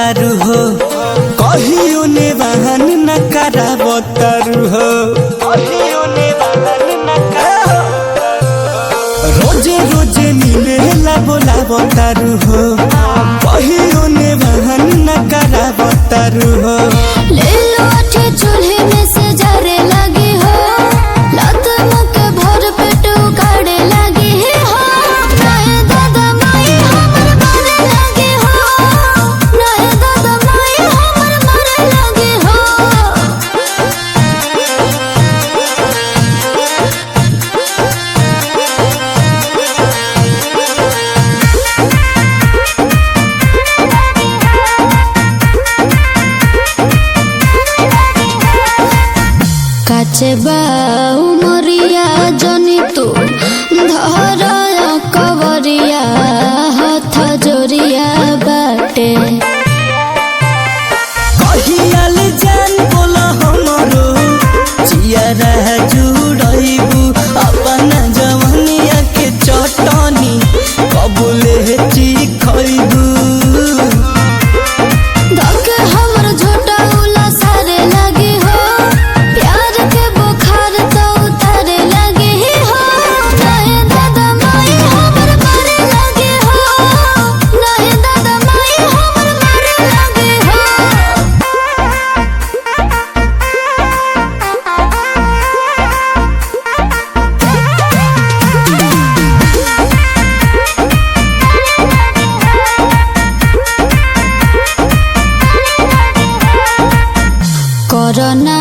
तारू हो कहियो ने बहन न करावो तारू हो कहियो ने बहन न करावो रोजे रोजे मिलेला बोलावो तारू हो कहियो ने बहन न करावो तारू हो ले लो अच्छे चूल्हे में से जरे लगी हो लत मुख भर पेट उगाड़े लगी हो नहे दादा माई हमर मारे लगी हो नहे दादा माई हमर मारे लगी हो काचे बाऊ मरिया जनी तू धर कवरिया हाथ जोरिया बाटे कहियाल जान बोला हमरो चियारा जुड़ाइबू अपन जवनिया के चटनी कबूले चिखइबू धके हमर झोटा उला सारे लगी हो प्यार के बुखार तो उतारे लगी हो नहे दादा माई हमर मारे लगी हो नहे दादा माई हमर मारे लगी हो कोरोना